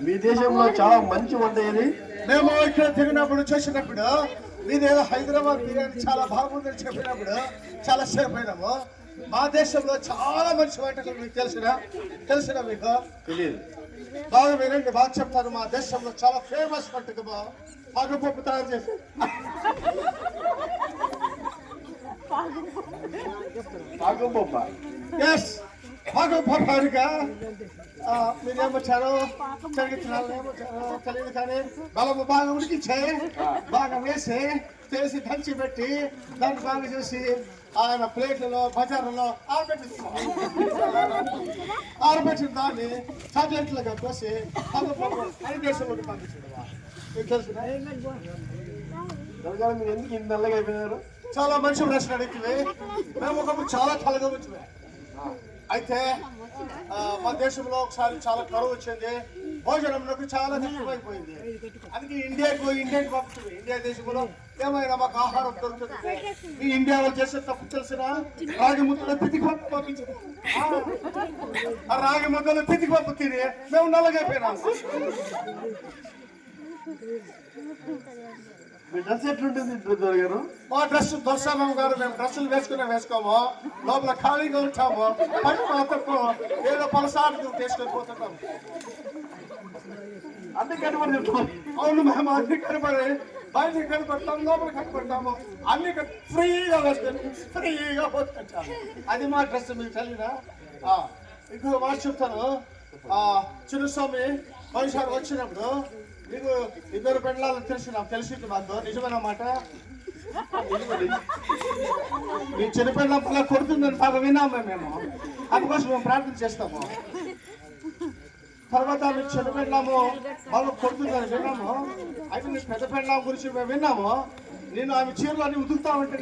మీ దేశంలో చాలా మంచి వంట ఏది? మేము ఇక్కడ తిరిగినప్పుడు చేసినప్పుడు మీదేదో హైదరాబాద్ బిర్యానీ చాలా బాగుందని చెప్పినప్పుడు చాలా సేపు అయినాము. మా దేశంలో చాలా మంచి వంటకాలు మీకు తెలిసిన మీకు తెలియదు. బాగా వినండి, బాగా చెప్తాను. మా దేశంలో చాలా ఫేమస్ వంటకము పాగపప్పు తయారు చేసి పాగంపప్ప. ఎస్, పాగపప్పు అనగా మీరేమొచ్చారు ఏమొచ్చారు తెలియదు కానీ బలము బాగా ఉడికించే బాగా వేసి చేసి దంచి పెట్టి దాన్ని బాగా చేసి ఆయన ప్లేట్లలో బజార్లలో ఆరబెట్టిన దాన్ని చాక్లెట్లుగా కోసి అన్ని దేశంలోకి పంపించడమా మీకు తెలుసు? మీరు ఎందుకు ఇంత నల్లగా అయిపోయినారు? చాలా మంచి ప్రశ్న అడిగితే మేము ఒకప్పుడు చాలా కలగా వచ్చినాయి. అయితే మా దేశంలో ఒకసారి చాలా కరువు వచ్చింది, భోజనంలోకి చాలా కష్టమైపోయింది. అందుకే ఇండియాకి పంపుతుంది. ఇండియా దేశంలో ఏమైనా మాకు ఆహారం దొరుకుతుంది. ఈ ఇండియా వాళ్ళు చేసే తప్పు తెలిసిన రాగి ముద్దలో పితికి పప్పు పంపించదు. ఆ రాగి ముద్దలో పితికి పప్పు తిని మేము నల్లగైపోయినాము. మీ డ్రెస్ ఎట్లుంటుంది గారు? మా డ్రెస్ దొరసారావు గారు మేము డ్రెస్సులు వేసుకోము, లోపల ఖాళీగా ఉంటాము, పని మాత్రం ఏదో పలసాటు తీసుకొని పోతున్నాము. అన్ని కనబడి అవును, మేము అన్ని కనపడి బయట కనపడతాము, లోపల కనపడతాము, అన్ని ఫ్రీగా వేసుకొని ఫ్రీగా పోతుంటాము. అది మా డ్రెస్. మీకు తెలియదా? ఇంకో మాట చెప్తాను. చిన్నస్వామి మనిషి వచ్చినప్పుడు మీకు ఇద్దరు పెళ్ళాలని తెలిసింది మాకు. నిజమైన మాట. మీ చిన్నపిల్ల పిల్ల కొడుతుందని పాప విన్నాము మేము. అందుకోసం మేము ప్రార్థన చేస్తాము. తర్వాత మీకు చిన్న పెళ్ళాము బాగా కొడుతుందని విన్నాము. అయితే మీకు పెద్ద పెళ్ళాం గురించి మేము విన్నాము. నేను ఆమె చీరలు అన్ని ఉతుకుతామంటే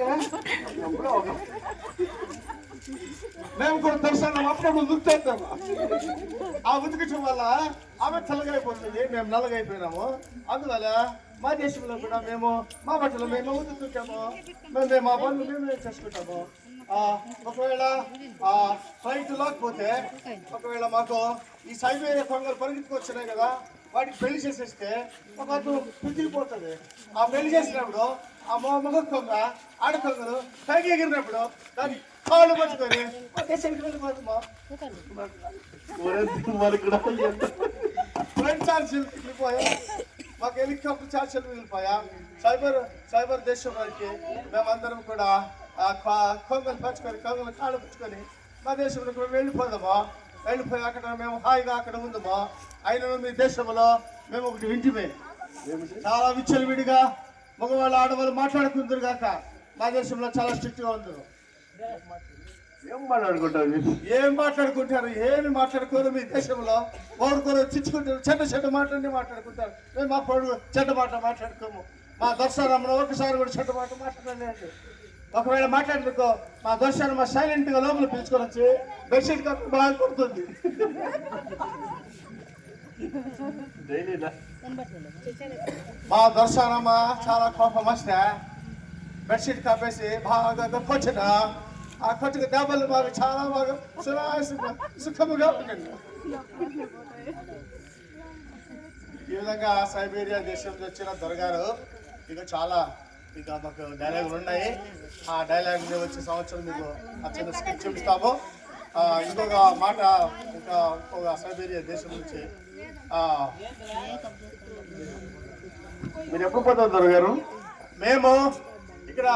మేము కూడా దర్శనం అప్పుడు ఉతుకుతాము. ఆ ఉతికించడం వల్ల ఆమె తెల్లగైపోతుంది, మేము నల్లగైపోయినాము. అందువల్ల మా దేశంలో కూడా మేము మా బట్టలు మేము ఉతుకుంటాము, మేము మా పనులు మేము చేసుకుంటాము. ఒకవేళ ఫ్లైట్ లేకపోతే ఒకవేళ మాకు ఈ సైబీరియా కొంగలు పరిగెత్తుకొచ్చినాయి కదా, వాటికి పెళ్లి చేసేస్తే ఒక అర్థం పితికిపోతుంది. ఆ పెళ్లి చేసినప్పుడు ఆ మగ కొంగ ఆడ కొంగలు పైకి ఎగిరినప్పుడు దాన్ని కాళ్ళు పట్టుకొని వెళ్ళిపోతామా. ఫ్లైట్ ఛార్జీలు మిగిలిపోయా, మాకు హెలికాప్టర్ ఛార్జీలు మిగిలిపోయా. సైబర్ దేశం వారికి మేమందరం కూడా కొంగలు పట్టుకొని కొంగలు కాళ్ళు పట్టుకొని మా దేశంలోకి మేము వెళ్ళిపోయి అక్కడ మేము హాయిగా అక్కడ ఉందామా. అయినా మీ దేశంలో మేము ఒకటి వింటిమే, చాలా విచ్చలవిడిగా మగవాళ్ళు ఆడవాళ్ళు మాట్లాడుకుందరు కాక మా దేశంలో చాలా స్ట్రిక్ట్ గా ఉంది. ఏం మాట్లాడుకుంటారు? ఏమి మాట్లాడుకోరు మీ దేశంలో. ఓడుకోరు, చిచ్చుకుంటారు, చెడ్డ మాటలన్నీ మాట్లాడుకుంటారు. మేము మా పొడుగు చెడ్డ మాట మాట్లాడుకోము. మా దర్శనంలో ఒకసారి కూడా చెడ్డ మాట మాట్లాడలేదు. ఒకవేళ మాట్లాడుకో మా దర్శనం సైలెంట్ గా లోపల పిలుచుకొని వచ్చి బెడ్షీట్ కప్పు బాగా కొడుతుంది. మా దర్శనమ్మ చాలా కోపం వస్తే బెడ్షీట్ కప్పేసి బాగా కొచ్చిన ఆ కొట్టుకు దెబ్బలు బాగా చాలా బాగా సుఖముగా ఉంటుంది. ఈ విధంగా సైబీరియా దేశం నుంచి వచ్చిన దొరగారు ఇక చాలా మాకు డైలాగులు ఉన్నాయి. ఆ డైలాగ్ వచ్చే సంవత్సరం మీకు చిన్న స్కిట్ చూపిస్తాము. ఇంకొక మాట ఇంకొక సైబీరియా దేశం నుంచి మీరు ఎప్పుడు పోతారు దొరగారు? మేము ఇక్కడ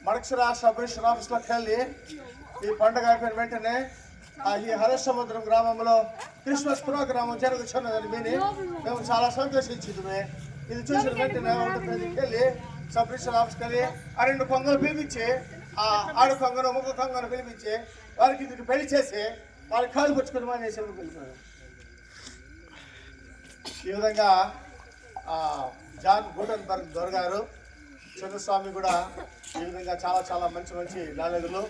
మడక్షర సబ్ రిజిస్టర్ ఆఫీస్లోకి వెళ్ళి ఈ పండుగ అయిపోయిన వెంటనే ఈ హరసముద్రం గ్రామంలో క్రిస్మస్ ప్రోగ్రామ్ జరుగుతున్నదని విని మేము చాలా సంతోషించింది. ఇది చూసిన వెంటనే వెళ్ళి సబ్ రిజిస్టర్ ఆఫీస్కి వెళ్ళి ఆ 2 కొంగలు పిలిపించి ఆడ కొంగను ముగ్గు కొంగను పిలిపించి వారికి ఇది పెళ్లి చేసి వారికి కాలు పుచ్చుకొని మా దేశంలో వెళ్ళిపోయారు. ఈ విధంగా జాన్ గూటన్బర్గ్ దొరగారు, చంద్రస్వామి కూడా ఈ విధంగా చాలా మంచి డైలాగులు